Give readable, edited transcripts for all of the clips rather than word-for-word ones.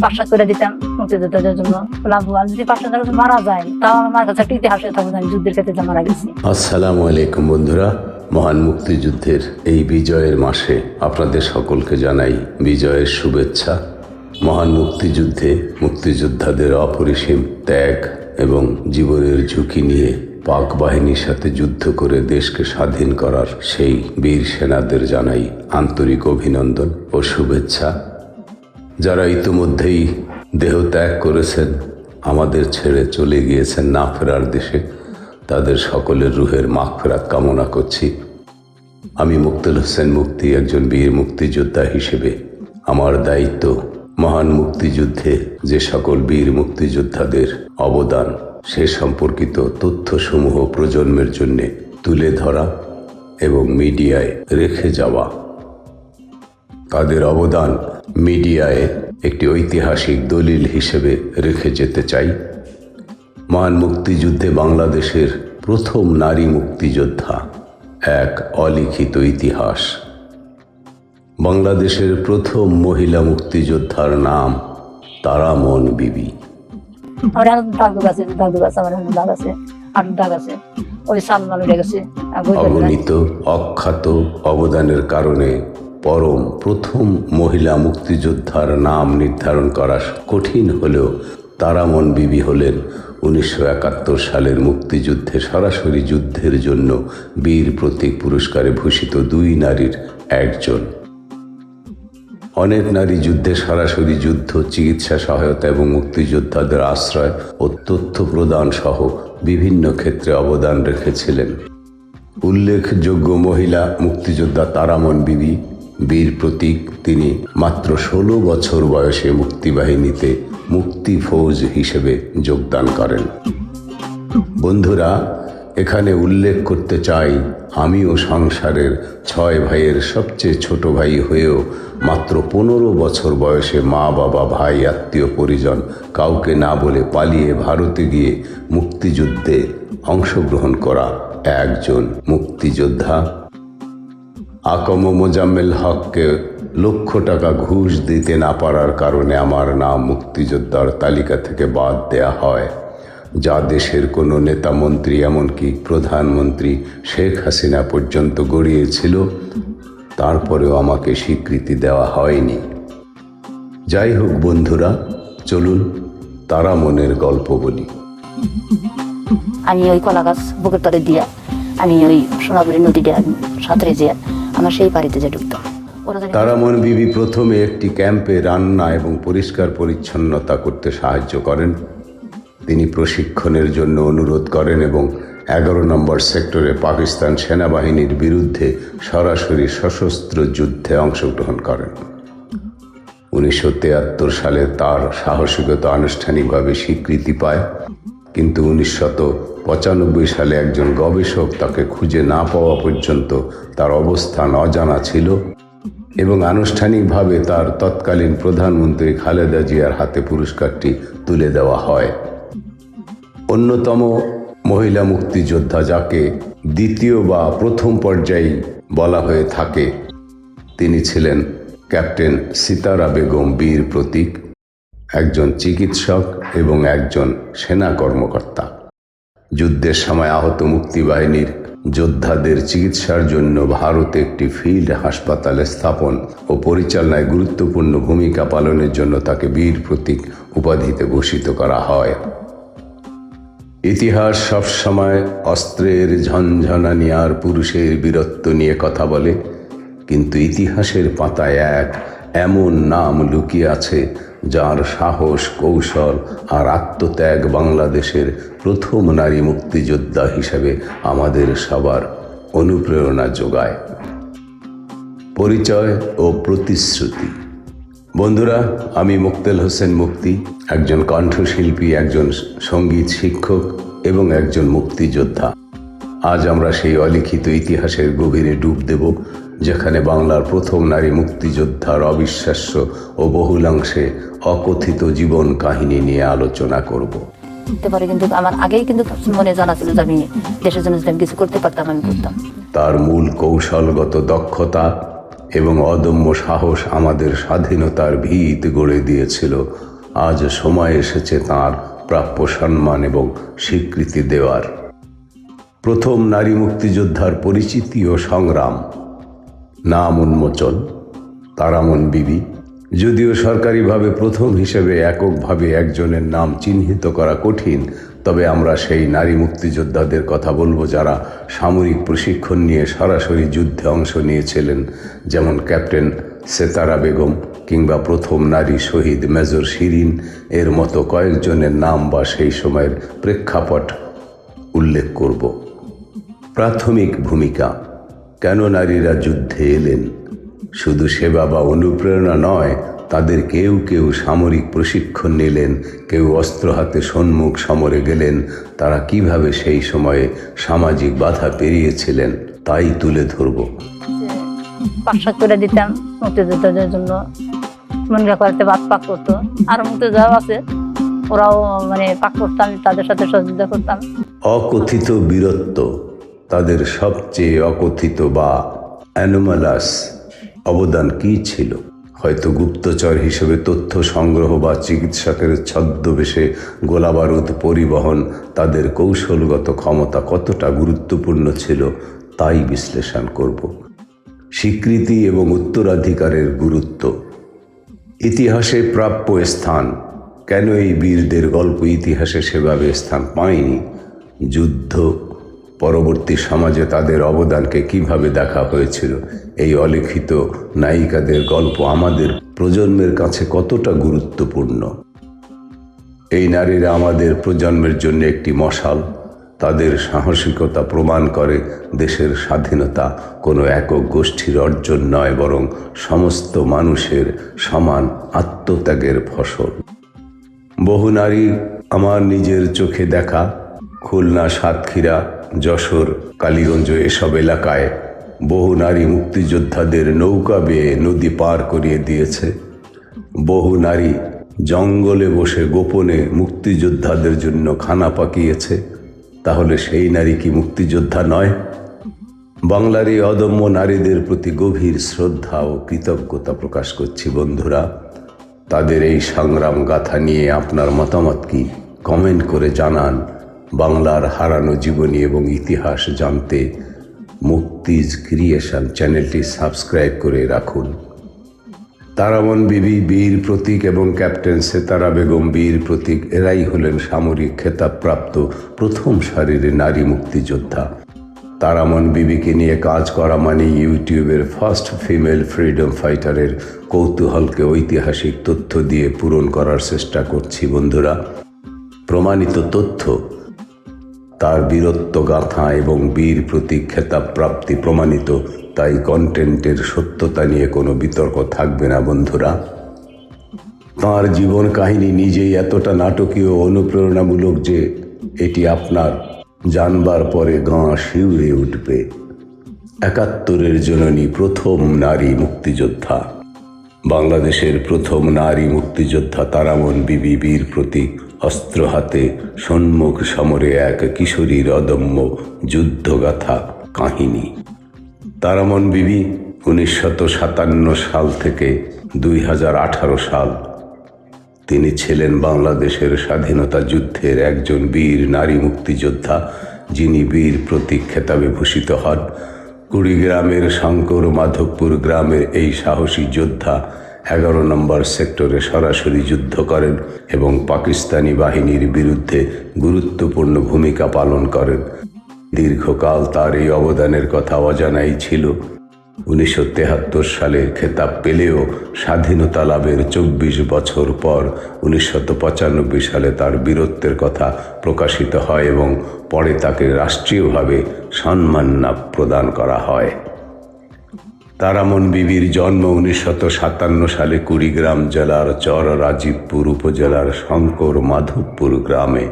5-7 করে দিতাম মুক্তিযোদ্ধাদের জন্য। লাভ আর যদি 5-7 মারা যায় তাও আমার কাছে একটা ইতিহাসে থাকবে আমি যুদ্ধের ক্ষেত্রে মারা গেছি। আসসালামু আলাইকুম বন্ধুরা, মহান মুক্তিযুদ্ধের এই বিজয়ের মাসে আপনাদের সকলকে জানাই বিজয়ের শুভেচ্ছা। মহান মুক্তিযুদ্ধে মুক্তিযোদ্ধাদের অপরিসীম ত্যাগ এবং জীবনের ঝুঁকি নিয়ে পাক বাহিনীর সাথে যুদ্ধ করে দেশকে স্বাধীন করার সেই বীর সেনাদের জানাই আন্তরিক অভিনন্দন ও শুভেচ্ছা। যারা ইতিমধ্যেই দেহ ত্যাগ করেছেন, আমাদের ছেড়ে চলে গিয়েছেন না ফেরার দেশে, তাদের সকলের রুহের মাগফিরাত কামনা করছি। আমি মুক্তেল হোসেন মুক্তি, একজন বীর মুক্তিযোদ্ধা হিসেবে আমার দায়িত্ব মহান মুক্তিযুদ্ধে যে সকল বীর মুক্তিযোদ্ধাদের অবদান সে সম্পর্কিত তথ্যসমূহ প্রজন্মের জন্য তুলে ধরা এবং মিডিয়ায় রেখে যাওয়া। তাদের অবদান মিডিয়ায় একটি ঐতিহাসিক দলিল হিসেবে রেখে যেতে চাই। মহান মুক্তিযুদ্ধে বাংলাদেশের প্রথম নারী মুক্তিযোদ্ধা এক অলিখিত ইতিহাস। বাংলাদেশের প্রথম মহিলা মুক্তিযোদ্ধার নাম তারামন বিবি। আমার দাদু আছে, আমার দাগ আছে, আর দাগ আছে, ওই সালমান উঠে গেছে। অগণিত অখ্যাত অবদানের কারণে প্রথম মহিলা মুক্তিযোদ্ধার নাম নির্ধারণ করা কঠিন হলেও তারামন বিবি হলেন 1971 সালের মুক্তিযুদ্ধে সরাসরি যুদ্ধের জন্য বীর প্রতীক পুরস্কারে ভূষিত 2 নারীর একজন। অনেক নারী যুদ্ধে সরাসরি যুদ্ধ, চিকিৎসা সহায়তা এবং মুক্তিযোদ্ধাদের আশ্রয় ও তথ্য প্রদান সহ বিভিন্ন ক্ষেত্রে অবদান রেখেছিলেন। উল্লেখযোগ্য মহিলা মুক্তিযোদ্ধা তারামন বিবি বীর প্রতীক। তিনি মাত্র 16 বছর বয়সে মুক্তিবাহিনীতে মুক্তি ফৌজ হিসেবে যোগদান করেন। বন্ধুরা, এখানে উল্লেখ করতে চাই, আমিও সংসারের 6 ভাইয়ের সবচেয়ে ছোট ভাই হয়েও মাত্র 15 বছর বয়সে মা বাবা ভাই আত্মীয় পরিজন কাউকে না বলে পালিয়ে ভারতে গিয়ে মুক্তিযুদ্ধে অংশগ্রহণ করা একজন মুক্তিযোদ্ধা। আকম মোজাম্মেল হককে লক্ষ টাকা ঘুষ দিতে না পারার কারণে আমার নাম মুক্তিযোদ্ধার তালিকা থেকে বাদ দেয়া হয়, যা দেশের কোনো নেতা মন্ত্রী এমনকি প্রধানমন্ত্রী শেখ হাসিনা পর্যন্ত গড়িয়েছিল। তারপরেও আমাকে স্বীকৃতি দেওয়া হয়নি। যাই হোক বন্ধুরা, চলুন তারামনের গল্প বলি। আমি ওই কলা গাছ বুকের তলে দিয়া আমি ওই সোনাপুরি নদীটা সাঁতরে যেয়ে আমার সেই বাড়িতে যে ঢুকতাম। তারামন বিবি প্রথমে একটি ক্যাম্পে রান্না এবং পরিষ্কার পরিচ্ছন্নতা করতে সাহায্য করেন। তিনি প্রশিক্ষণের জন্য অনুরোধ করেন এবং 11 নম্বর সেক্টরে পাকিস্তান সেনাবাহিনীর বিরুদ্ধে সরাসরি সশস্ত্র যুদ্ধে অংশগ্রহণ করেন। 1973 সালে তার সাহসিকতা আনুষ্ঠানিকভাবে স্বীকৃতি পায়, কিন্তু 1995 সালে একজন গবেষক তাকে খুঁজে না পাওয়া পর্যন্ত তার অবস্থান অজানা ছিল এবং আনুষ্ঠানিকভাবে তার তৎকালীন প্রধানমন্ত্রী খালেদা জিয়ার হাতে পুরস্কারটি তুলে দেওয়া হয়। অন্যতম মহিলা মুক্তিযোদ্ধা, যাকে দ্বিতীয় বা প্রথম পর্যায়ে বলা হয়ে থাকে, তিনি ছিলেন ক্যাপ্টেন সিতারা বেগম বীর প্রতীক, একজন চিকিৎসক এবং একজন সেনা কর্মকর্তা। যুদ্ধের সময় আহত মুক্তিবাহিনীর যোদ্ধাদের চিকিৎসার জন্য ভারতে একটি ফিল্ড হাসপাতাল স্থাপন ও পরিচালনায় গুরুত্বপূর্ণ ভূমিকা পালনের জন্য তাকে বীর প্রতীক উপাধিতে ভূষিত করা হয়। ইতিহাস সবসময় অস্ত্রের ঝনঝনানি আর পুরুষের বীরত্ব নিয়ে কথা বলে, কিন্তু ইতিহাসের পাতায় এক এমন নাম লুকিয়ে আছে যার সাহস, কৌশল আর আত্মত্যাগ বাংলাদেশের প্রথম নারী মুক্তিযোদ্ধা হিসেবে আমাদের সবার অনুপ্রেরণা যোগায়। পরিচয় ও প্রতিশ্রুতি। বন্ধুরা, আমি মুক্তেল হোসেন মুক্তি, একজন কণ্ঠশিল্পী, একজন সঙ্গীত শিক্ষক এবং একজন মুক্তিযোদ্ধা। আজ আমরা সেই অলিখিত ইতিহাসের গভীরে ডুব দেব, যেখানে বাংলার প্রথম নারী মুক্তিযোদ্ধার অবিশ্বাস্য ও বহুলাংশে অকথিত জীবন কাহিনী নিয়ে আলোচনা করব। কিন্তু আমার আগেই কিন্তু মনে জানা ছিল যে আমি দেশের জন্য যদি কিছু করতে পারতাম আমি করতাম। তার মূল কৌশলগত দক্ষতা এবং অদম্য সাহস আমাদের স্বাধীনতার ভিত গড়ে দিয়েছিল আজ সময় এসেছে তাঁর প্রাপ্য সম্মান এবং স্বীকৃতি দেওয়ার। প্রথম নারী মুক্তিযোদ্ধার পরিচিতি ও সংগ্রাম। নাম উন্মোচন তারামন বিবি। যদিও সরকারিভাবে প্রথম হিসেবে এককভাবে একজনের নাম চিহ্নিত করা কঠিন, তবে আমরা সেই নারী মুক্তিযোদ্ধাদের কথা বলবো যারা সামরিক প্রশিক্ষণ নিয়ে সরাসরি যুদ্ধে অংশ নিয়েছিলেন, যেমন ক্যাপ্টেন সেতারা বেগম কিংবা প্রথম নারী শহীদ মেজর শিরিন এর মতো কয়েকজনের নাম বা সেই সময়ের প্রেক্ষাপট উল্লেখ করব। প্রাথমিক ভূমিকা। কেন নারীরা যুদ্ধে এলেন? শুধু সেবা বা অনুপ্রেরণা নয়, তাদের কেউ কেউ সামরিক প্রশিক্ষণ নিলেন, কেউ অস্ত্র হাতে সম্মুখ সমরে গেলেন। তারা কিভাবে সেই সময়ে সামাজিক বাধা পেরিয়েছিলেন তাই তুলে ধরব। পাক করে দিতাম মুক্তিযোদ্ধাদের জন্য, মনরা করতে ভাত পাক করতো। আরো মুক্তিযোদ্ধা আছে, ওরাও মানে পাক করতাম, তাদের সাথে সহযোগিতা করতাম। অকথিত বীরত্ব। তাদের সবচেয়ে অকথিত বা অ্যানোমালাস অবদান কী ছিল? হয়তো গুপ্তচর হিসেবে তথ্য সংগ্রহ বা চিকিৎসকের ছদ্মবেশে গোলাবারুদ পরিবহন। তাদের কৌশলগত ক্ষমতা কতটা গুরুত্বপূর্ণ ছিল তাই বিশ্লেষণ করব। স্বীকৃতি এবং উত্তরাধিকারের গুরুত্ব। ইতিহাসে প্রাপ্য স্থান। কেন এই বীরদের গল্প ইতিহাসে সেভাবে স্থান পায়নি? যুদ্ধ পরবর্তী সমাজে তাদের অবদানকে কিভাবে দেখা হয়েছিল? এই অলিখিত নায়িকাদের গল্প আমাদের প্রজন্মের কাছে কতটা গুরুত্বপূর্ণ? এই নারীরা আমাদের প্রজন্মের জন্য একটি মশাল। তাদের সাহসিকতা প্রমাণ করে দেশের স্বাধীনতা কোনো একক গোষ্ঠীর অর্জন নয়, বরং সমস্ত মানুষের সমান আত্মত্যাগের ফসল। বহু নারী আমার নিজের চোখে দেখা। খুলনা, সাতক্ষীরা, যশোর, কালীগঞ্জ এসব এলাকায় বহু নারী মুক্তিযোদ্ধাদের নৌকা বেয়ে নদী পার করিয়ে দিয়েছে। বহু নারী জঙ্গলে বসে গোপনে মুক্তিযোদ্ধাদের জন্য খানা পাকিয়েছে। তাহলে সেই নারী কি মুক্তিযোদ্ধা নয়? বাংলার এই অদম্য নারীদের প্রতি গভীর শ্রদ্ধা ও কৃতজ্ঞতা প্রকাশ করছি বন্ধুরা। তাদের এই সংগ্রাম গাথা নিয়ে আপনার মতামত কি? কমেন্ট করে জানান। বাংলার হারানো জীবনী এবং ইতিহাস জানতে মুক্তিজ ক্রিয়েশন চ্যানেলটি সাবস্ক্রাইব করে রাখুন। তারামন বিবি বীর প্রতীক এবং ক্যাপ্টেন সেতারা বেগম বীর প্রতীক, এরাই হলেন সামরিক খেতাবপ্রাপ্ত প্রথম সারির নারী মুক্তিযোদ্ধা। তারামন বিবিকে নিয়ে কাজ করা মানে ইউটিউবের ফার্স্ট ফিমেল ফ্রিডম ফাইটারের কৌতূহলকে ঐতিহাসিক তথ্য দিয়ে পূরণ করার চেষ্টা করছি বন্ধুরা। প্রমাণিত তথ্য। তার বীরত্ব গাথা এবং বীর প্রতীক খেতাব প্রাপ্তি প্রমাণিত, তাই কন্টেন্টের সত্যতা নিয়ে কোনো বিতর্ক থাকবে না বন্ধুরা। তাঁর জীবন কাহিনী নিজেই এতটা নাটকীয় ও অনুপ্রেরণামূলক যে এটি আপনার জানবার পরে গা শিউরে উঠবে। ৭১-এর জননী, প্রথম নারী মুক্তিযোদ্ধা। বাংলাদেশের প্রথম নারী মুক্তিযোদ্ধা তারামন বিবি বীর প্রতীক। অস্ত্র হাতে সম্মুখ সমরে এক কিশোরীর অদম্য যুদ্ধগাথা কাহিনী। তারামন বিবি ১৯৫৭ সাল থেকে ২০১৮ সাল। তিনি ছিলেন বাংলাদেশের স্বাধীনতা যুদ্ধের একজন বীর নারী মুক্তিযোদ্ধা, যিনি বীর প্রতীক খেতাবে ভূষিত হন। কুড়িগ্রামের শঙ্কর মাধবপুর গ্রামের এই সাহসী যোদ্ধা ১১ নম্বর সেক্টরে সরাসরি যুদ্ধ করেন এবং পাকিস্তানি বাহিনীর বিরুদ্ধে গুরুত্বপূর্ণ ভূমিকা পালন করেন। দীর্ঘকাল তার এই অবদানের কথা অজানাই ছিল। ১৯৭৩ সালের খেতাব পেলেও স্বাধীনতা লাভের ২৪ বছর পর ১৯৯৫ সালে তার বীরত্বের কথা প্রকাশিত হয় এবং পরে তাকে রাষ্ট্রীয়ভাবে সম্মান প্রদান করা হয়। তারামন বিবির জন্ম ১৯৫৭ সালে কুড়িগ্রাম জেলার চর রাজীবপুর উপজেলার শঙ্কর মাধবপুর গ্রামে।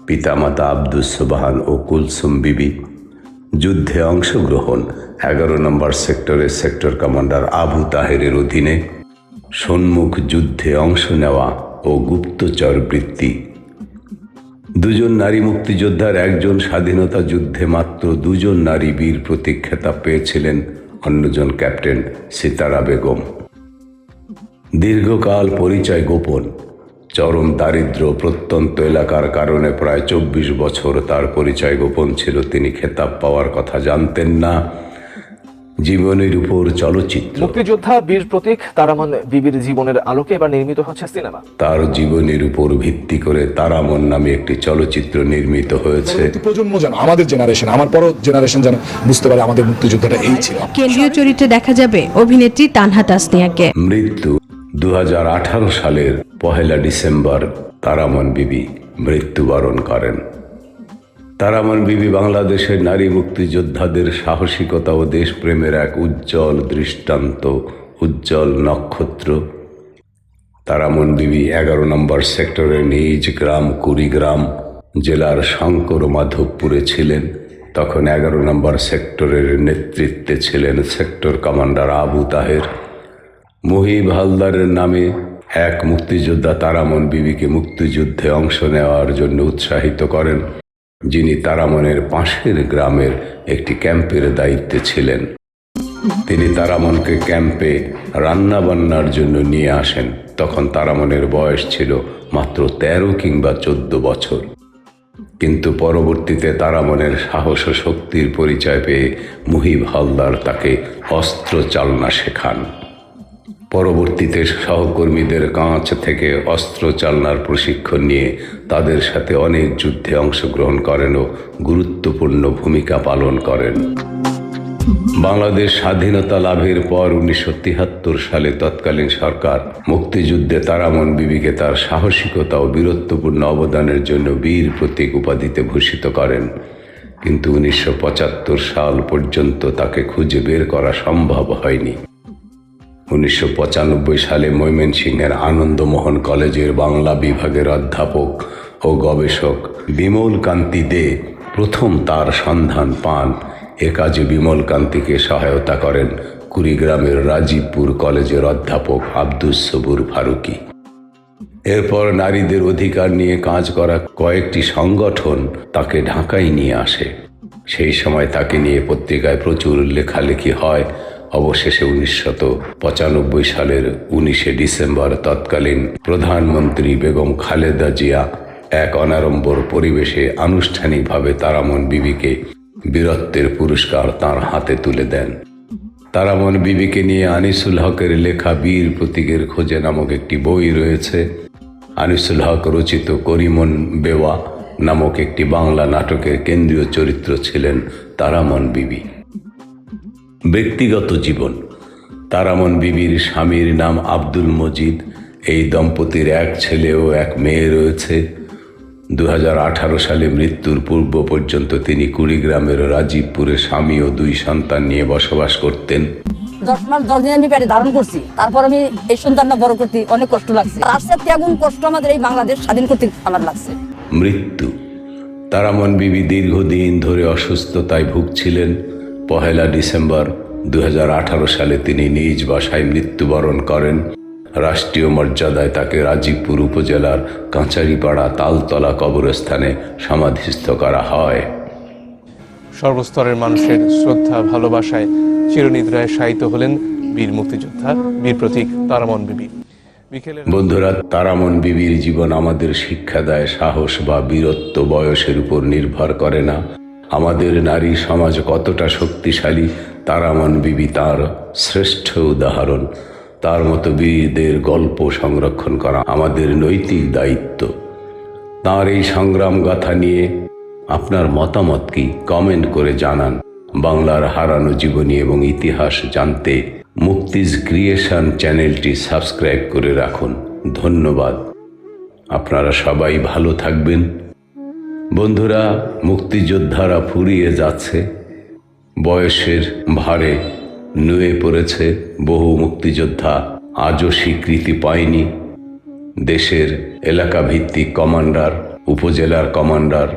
পিতামাতা আব্দুস সোবহান ও কুলসুম বিবি। যুদ্ধে অংশগ্রহণ: ১১ নম্বর সেক্টরের সেক্টর কমান্ডার আবু তাহেরের অধীনে সম্মুখ যুদ্ধে অংশ নেওয়া ও গুপ্তচর বৃত্তি। দুজন নারী মুক্তিযোদ্ধার একজন স্বাধীনতা যুদ্ধে মাত্র দুজন নারী বীর প্রতীক খেতাব পেয়েছিলেন, অন্যজন ক্যাপ্টেন সিতারা বেগম। দীর্ঘকাল পরিচয় গোপন। চরম দারিদ্র্য প্রত্যন্ত এলাকার কারণে প্রায় 24 বছর তার পরিচয় গোপন ছিল। তিনি খেতাব পাওয়ার কথা জানতেন না। জীবনের উপর চলচ্চিত্র। মুক্তিযোদ্ধা বীর প্রতীক তারামন বিবির জীবনের আলোকে এবার নির্মিত হচ্ছে সিনেমা। তার জীবনের উপর ভিত্তি করে তারামন নামে একটি চলচ্চিত্র নির্মিত হয়েছে। প্রজন্ম যেন, আমাদের জেনারেশন, আমার পর জেনারেশন যেন বুঝতে পারে আমাদের মুক্তিযোদ্ধাটা এই ছিল। কেন্দ্রীয় চরিত্রে দেখা যাবে অভিনেত্রী তানহা তাসনিয়াকে। মৃত্যু 2018 সালের 1 ডিসেম্বর তারামন বিবি মৃত্যুবরণ করেন। তারামন বিবি বাংলাদেশের নারী মুক্তিযোদ্ধাদের সাহসিকতা ও দেশপ্রেমের এক উজ্জ্বল দৃষ্টান্ত, উজ্জ্বল নক্ষত্র। তারামন বিবি 11 নম্বর সেক্টরের নিজ গ্রাম কুড়িগ্রাম জেলার শঙ্কর মাধবপুরে ছিলেন। তখন 11 নম্বর সেক্টরের নেতৃত্বে ছিলেন সেক্টর কমান্ডার আবু তাহের। মুহিব হালদারের নামে এক মুক্তিযোদ্ধা তারামন বিবিকে মুক্তিযুদ্ধে অংশ নেওয়ার জন্য উৎসাহিত করেন, যিনি তারামনের পাশের গ্রামের একটি ক্যাম্পের দায়িত্বে ছিলেন। তিনি তারামনকে ক্যাম্পে রান্নাবান্নার জন্য নিয়ে আসেন। তখন তারামনের বয়স ছিল মাত্র 13 কিংবা 14 বছর। কিন্তু পরবর্তীতে তারামনের সাহস ও শক্তির পরিচয় পেয়ে মুহিব হালদার তাকে অস্ত্র চালনা শেখান। পরবর্তীতে সহকর্মীদের কাছ থেকে অস্ত্র চালনার প্রশিক্ষণ নিয়ে তাদের সাথে অনেক যুদ্ধে অংশগ্রহণ করেন ও গুরুত্বপূর্ণ ভূমিকা পালন করেন। বাংলাদেশ স্বাধীনতা লাভের পর 1973 সালে তৎকালীন সরকার মুক্তিযুদ্ধে তারামন বিবিকে তার সাহসিকতা ও বীরত্বপূর্ণ অবদানের জন্য বীর প্রতীক উপাধিতে ভূষিত করেন। কিন্তু 1975 সাল পর্যন্ত তাকে খুঁজে বের করা সম্ভব হয়নি। 1995 সালে ময়মনসিংহের আনন্দমোহন কলেজের বাংলা বিভাগের অধ্যাপক ও গবেষক বিমল কান্তি দে প্রথম তার সন্ধান পান। এ কাজে বিমল কান্তিকে সহায়তা করেন কুড়িগ্রামের রাজীবপুর কলেজের অধ্যাপক আব্দুস সবুর ফারুকি। এরপর নারীদের অধিকার নিয়ে কাজ করা কয়েকটি সংগঠন তাকে ঢাকায় নিয়ে আসে। সেই সময় তাকে নিয়ে পত্রিকায় প্রচুর লেখালেখি হয়। অবশেষে 1995 সালের 19 ডিসেম্বর তৎকালীন প্রধানমন্ত্রী বেগম খালেদা জিয়া এক অনাড়ম্বর পরিবেশে আনুষ্ঠানিকভাবে তারামন বিবিকে বীরত্বের পুরস্কার তাঁর হাতে তুলে দেন। তারামন বিবিকে নিয়ে আনিসুল হকের লেখা বীর প্রতীকের খোঁজে নামক একটি বই রয়েছে। আনিসুল হক রচিত করিমন বেওয়া নামক একটি বাংলা নাটকের কেন্দ্রীয় চরিত্র ছিলেন তারামন বিবি। ব্যক্তিগত জীবন। তারামন বিবির স্বামীর নাম আব্দুল মজিদ। এই দম্পতির এক ছেলে ও এক মেয়ে রয়েছে। 2018 সালে মৃত্যুর পূর্ব পর্যন্ত তিনি কুড়িগ্রামের রাজীবপুরে স্বামী ও 2 সন্তান নিয়ে বসবাস করতেন। 10 মাস 10 দিন আমি পেটে ধারণ করছি। তারপর আমি এই সন্তানটা বড় করতে অনেক কষ্ট লাগছে। তার সাথে আগুন কষ্ট আমাদের এই বাংলাদেশ স্বাধীন করতে আমার লাগছে। মৃত্যু। তারামন বিবি দীর্ঘদিন ধরে অসুস্থতায় ভুগছিলেন। 1 ডিসেম্বর 2018 সালে তিনি নিজ বাসায় মৃত্যুবরণ করেন। রাষ্ট্রীয় মর্যাদায় তাকে রাজীবপুর উপজেলার কাঁচারিপাড়া তালতলা কবরস্থানে সমাধিস্থ করা হয়। সর্বস্তরের মানুষের শ্রদ্ধা ভালোবাসায় চিরনিদ্রায় শায়িত হলেন বীর মুক্তিযোদ্ধা বীর প্রতীক তারামন বিবি। বন্ধুরা, তারামন বিবির জীবন আমাদের শিক্ষা দেয় সাহস বা বীরত্ব বয়সের উপর নির্ভর করে না। আমাদের নারী সমাজ কতটা শক্তিশালী, তারামন বিবি তার শ্রেষ্ঠ উদাহরণ। তার মতো বীরদের গল্প সংরক্ষণ করা আমাদের নৈতিক দায়িত্ব। তার এই সংগ্রাম গাথা নিয়ে আপনার মতামত কি কমেন্ট করে জানান। বাংলার হারানো জীবনী এবং ইতিহাস জানতে মুক্তিজ ক্রিয়েশন চ্যানেলটি সাবস্ক্রাইব করে রাখুন। ধন্যবাদ। আপনারা সবাই ভালো থাকবেন। বন্ধুরা, মুক্তিযোদ্ধারা ফুরিয়ে যাচ্ছে। বয়সের ভারে নুয়ে পড়েছে বহু মুক্তিযোদ্ধা, আজও স্বীকৃতি পায়নি। দেশের এলাকা ভিত্তিক কমান্ডার, উপজেলার কমান্ডার,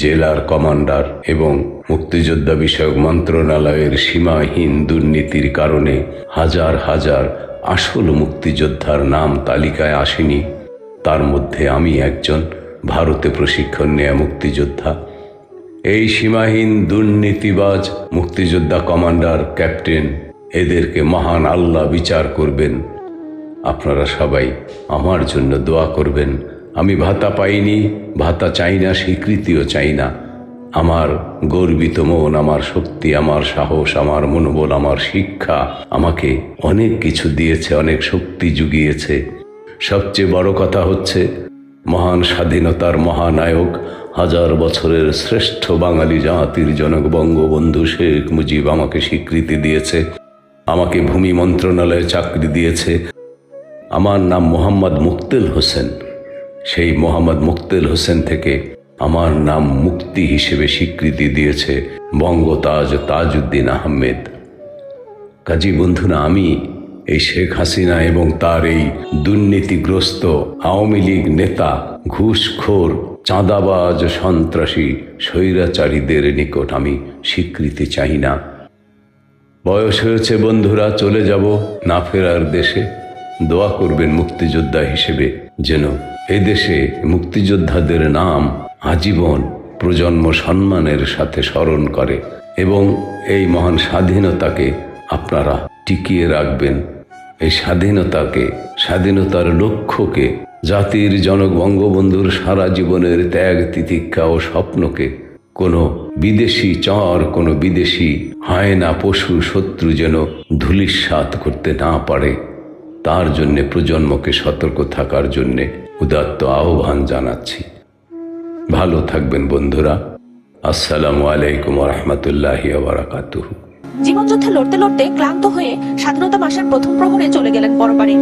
জেলার কমান্ডার এবং মুক্তিযোদ্ধা বিষয়ক মন্ত্রণালয়ের সীমাহীন দুর্নীতির কারণে হাজার হাজার আসল মুক্তিযোদ্ধার নাম তালিকায় আসেনি। তার মধ্যে আমি একজন ভারতে প্রশিক্ষণ নেয়া মুক্তিযোদ্ধা। এই সীমাহীন দুর্নীতিবাজ মুক্তিযোদ্ধা কমান্ডার, ক্যাপ্টেন, এদেরকে মহান আল্লাহ বিচার করবেন। আপনারা সবাই আমার জন্য দোয়া করবেন। আমি ভাতা পাইনি, ভাতা চাই না, স্বীকৃতিও চাই না। আমার গর্বিত মন, আমার শক্তি, আমার সাহস, আমার মনোবল, আমার শিক্ষা আমাকে অনেক কিছু দিয়েছে, অনেক শক্তি জুগিয়েছে। সবচেয়ে বড় কথা হচ্ছে মহান স্বাধীনতার মহানায়ক, হাজার বছরের শ্রেষ্ঠ বাঙালি জাতির জনক বঙ্গবন্ধু শেখ মুজিব আমাকে স্বীকৃতি দিয়েছে, আমাকে ভূমি মন্ত্রণালয়ে চাকরি দিয়েছে। আমার নাম মোহাম্মদ মুক্তেল হোসেন। সেই মোহাম্মদ মুক্তেল হোসেন থেকে আমার নাম মুক্তি হিসেবে স্বীকৃতি দিয়েছে বঙ্গতাজ তাজউদ্দিন আহমেদ। কাজী বন্ধুরা, আমি এই শেখ হাসিনা এবং তার এই দুর্নীতিগ্রস্ত আওয়ামী লীগ নেতা, ঘুষখোর, চাঁদাবাজ, সন্ত্রাসী, স্বৈরাচারীদের নিকট আমি স্বীকৃতি চাই না। বয়স হয়েছে বন্ধুরা, চলে যাব না ফেরার দেশে। দোয়া করবেন মুক্তিযোদ্ধা হিসেবে যেন এদেশে মুক্তিযোদ্ধাদের নাম আজীবন প্রজন্ম সম্মানের সাথে স্মরণ করে এবং এই মহান স্বাধীনতাকে আপনারা টিকিয়ে রাখবেন। এই স্বাধীনতাকে, স্বাধীনতার লক্ষ্যকে, জাতির জনক বঙ্গবন্ধুর সারা জীবনের ত্যাগ, তিতিক্ষা ও স্বপ্নকে কোনো বিদেশি চর, কোনো বিদেশি হায়না, পশু, শত্রু যেন ধূলিসাৎ করতে না পারে, তার জন্যে প্রজন্মকে সতর্ক থাকার জন্যে উদাত্ত আহ্বান জানাচ্ছি। ভালো থাকবেন বন্ধুরা। আসসালামু আলাইকুম ওয়া রাহমাতুল্লাহি ওয়া বারাকাতুহু। জীবনযুদ্ধে লড়তে লড়তে ক্লান্ত হয়ে স্বাধীনতা মাসের প্রথম প্রহরে চলে গেলেন পরপারে।